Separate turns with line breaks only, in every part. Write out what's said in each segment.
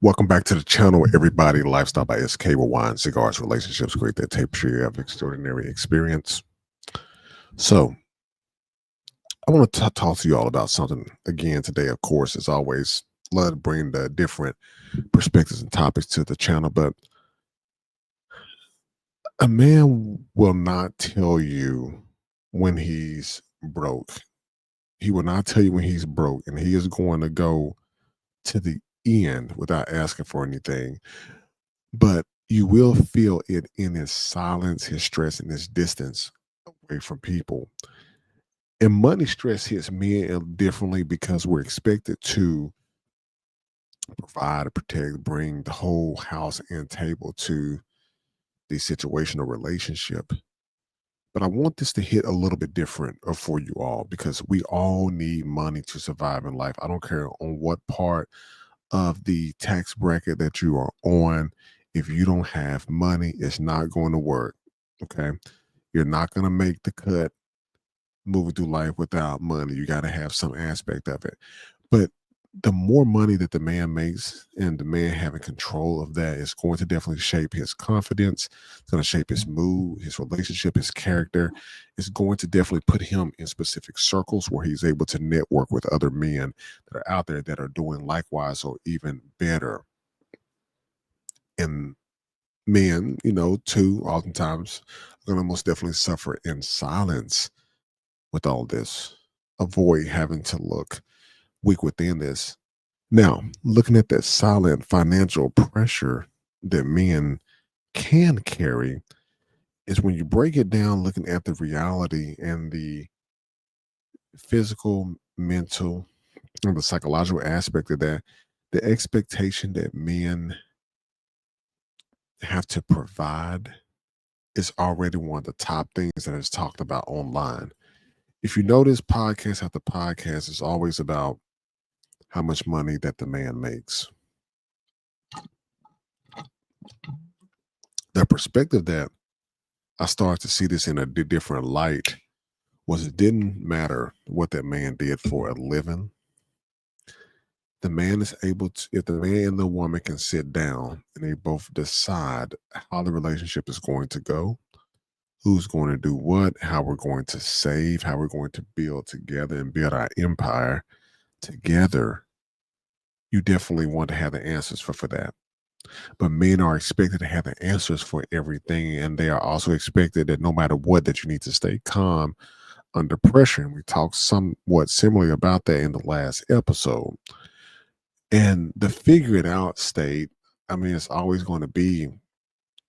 Welcome back to the channel, everybody. Lifestyle by SK with wine, cigars, relationships. Great that tape sure you have an extraordinary experience. So, I want to talk to you all about something again today. Of course, as always, love to bring the different perspectives and topics to the channel. But a man will not tell you when he's broke. He will not tell you when he's broke, and he is going to go to the end without asking for anything. But you will feel it in his silence, his stress, and his distance away from people. And money stress hits men differently because we're expected to provide, protect, bring the whole house and table to the situational relationship. But I want this to hit a little bit different for you all because we all need money to survive in life. I don't care on what part of the tax bracket that you are on. If you don't have money, it's not going to work. Okay. You're not going to make the cut moving through life without money. You got to have some aspect of it. But the more money that the man makes and the man having control of that is going to definitely shape his confidence. It's going to shape his mood, his relationship, his character. It's going to definitely put him in specific circles where he's able to network with other men that are out there that are doing likewise or even better. And men, too, oftentimes are going to most definitely suffer in silence with all this. Avoid having to look weak within this. Now, looking at that silent financial pressure that men can carry is when you break it down, looking at the reality and the physical, mental, and the psychological aspect of that, the expectation that men have to provide is already one of the top things that is talked about online. If you notice, podcast after podcast is always about how much money that the man makes. The perspective that I started to see this in a different light was it didn't matter what that man did for a living. The man is able to, if the man and the woman can sit down and they both decide how the relationship is going to go, who's going to do what, how we're going to save, how we're going to build together and build our empire together, you definitely want to have the answers for that. But men are expected to have the answers for everything, and they are also expected that no matter what, that you need to stay calm under pressure. And we talked somewhat similarly about that in the last episode. And the figure it out state, I mean, it's always going to be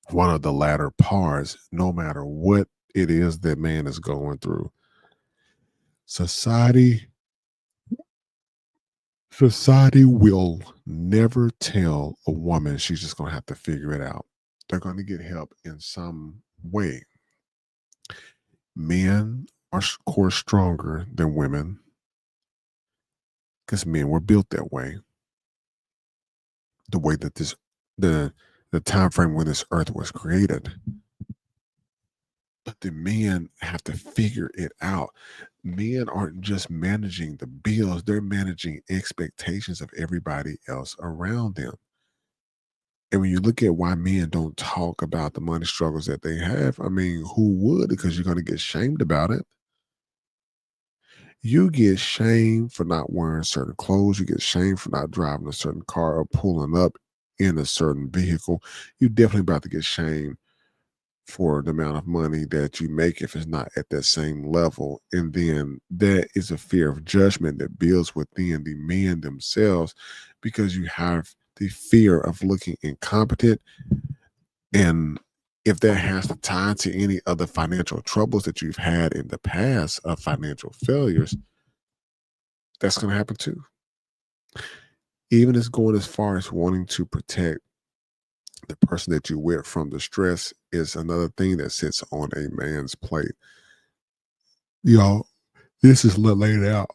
one of the latter parts, no matter what it is that man is going through. Society Society will never tell a woman she's just going to have to figure it out. They're going to get help in some way. Men are, of course, stronger than women because men were built that way. The way that the time frame when this earth was created. But the men have to figure it out. Men aren't just managing the bills, they're managing expectations of everybody else around them. And when you look at why men don't talk about the money struggles that they have, I mean, who would? Because you're going to get shamed about it. You get shamed for not wearing certain clothes. You get shamed for not driving a certain car or pulling up in a certain vehicle. You definitely about to get shamed for the amount of money that you make if it's not at that same level. And then that is a fear of judgment that builds within the men themselves because you have the fear of looking incompetent. And if that has to tie to any other financial troubles that you've had in the past of financial failures, that's going to happen too. Even as going as far as wanting to protect the person that you with from the stress is another thing that sits on a man's plate. Y'all, this is laid out.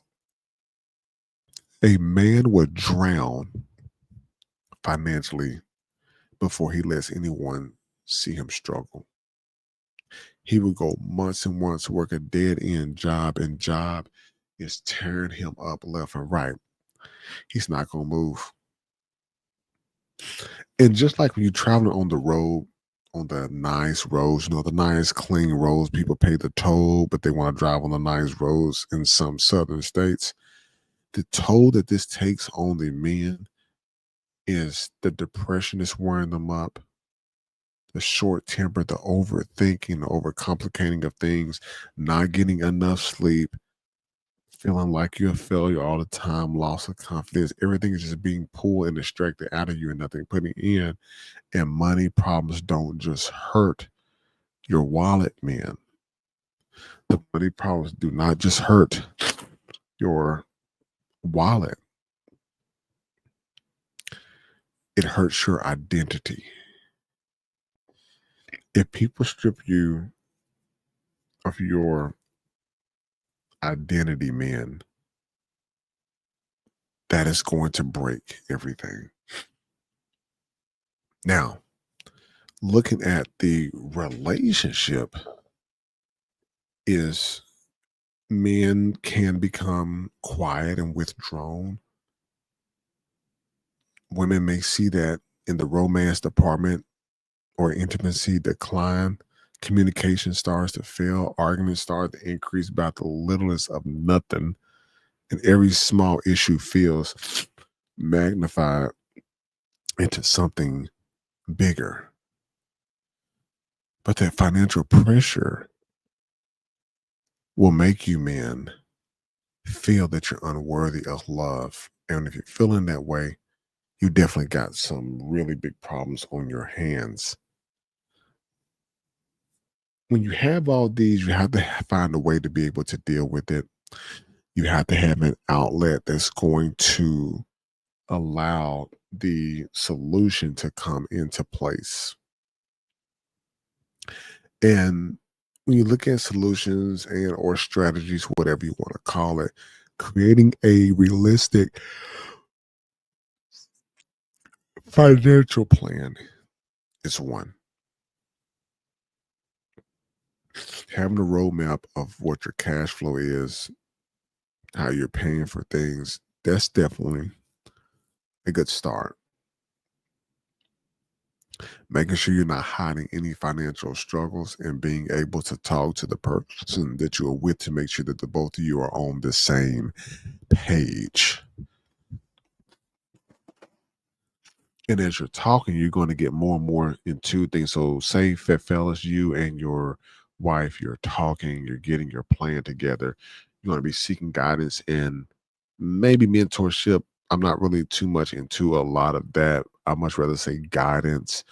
A man would drown financially before he lets anyone see him struggle. He would go months and months, work a dead end job, and job is tearing him up left and right. He's not going to move. And just like when you're traveling on the road, on the nice roads, the nice clean roads, people pay the toll, but they want to drive on the nice roads in some southern states. The toll that this takes on the men is the depression is wearing them up, the short temper, the overthinking, the overcomplicating of things, not getting enough sleep, feeling like you're a failure all the time, loss of confidence. Everything is just being pulled and distracted out of you and nothing putting in. And money problems don't just hurt your wallet, man. The money problems do not just hurt your wallet, it hurts your identity. If people strip you of your identity, man, that is going to break everything. Now, looking at the relationship is men can become quiet and withdrawn. Women may see that in the romance department or intimacy decline, communication starts to fail, arguments start to increase about the littlest of nothing, and every small issue feels magnified into something bigger. But that financial pressure will make you men feel that you're unworthy of love. And if you're feeling that way, you definitely got some really big problems on your hands. When you have all these, you have to find a way to be able to deal with it. You have to have an outlet that's going to allow the solution to come into place. And when you look at solutions and or strategies, whatever you want to call it, creating a realistic financial plan is one. Having a roadmap of what your cash flow is, how you're paying for things, that's definitely a good start. Making sure you're not hiding any financial struggles and being able to talk to the person that you are with to make sure that the both of you are on the same page. And as you're talking, you're going to get more and more into things. So, say, fellas, you and your wife, you're talking, you're getting your plan together. You're going to be seeking guidance and maybe mentorship. I'm not really too much into a lot of that. I much rather say guidance,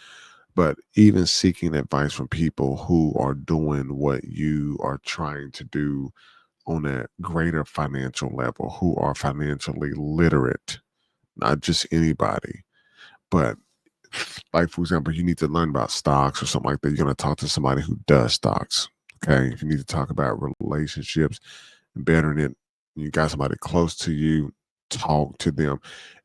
but even seeking advice from people who are doing what you are trying to do on a greater financial level, who are financially literate, not just anybody. But like, for example, you need to learn about stocks or something like that. You're going to talk to somebody who does stocks. Okay. If you need to talk about relationships and bettering it, you got somebody close to you, talk to them.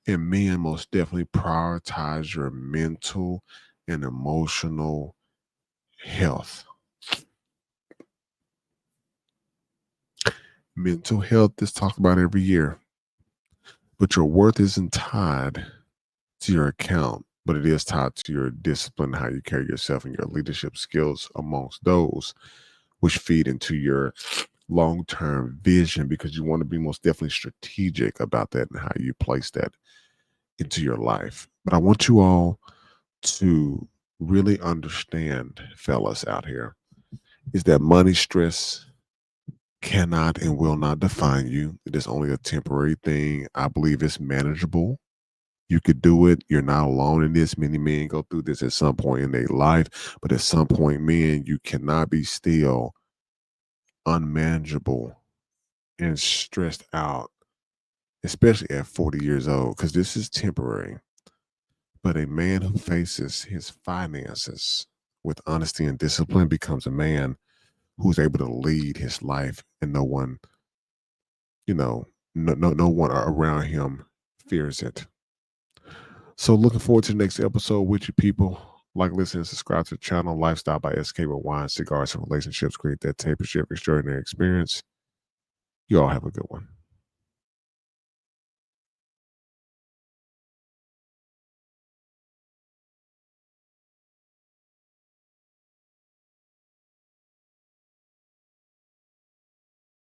And men, most definitely prioritize your mental and emotional health. Mental health is talked about every year, but your worth isn't tied to your account, but it is tied to your discipline, how you carry yourself, and your leadership skills amongst those, which feed into your long term vision because you want to be most definitely strategic about that and how you place that into your life. But I want you all to really understand, fellas out here, is that money stress cannot and will not define you. It is only a temporary thing. I believe it's manageable. You could do it. You're not alone in this. Many men go through this at some point in their life, but at some point, men, you cannot be still unmanageable and stressed out, especially at 40 years old, because this is temporary. But a man who faces his finances with honesty and discipline becomes a man who's able to lead his life and no one, no one around him fears it. So looking forward to the next episode with you people. Like, listen, and subscribe to the channel. Lifestyle by SK with wine, cigars, and relationships. Create that tape and share extraordinary experience. You all have a good one.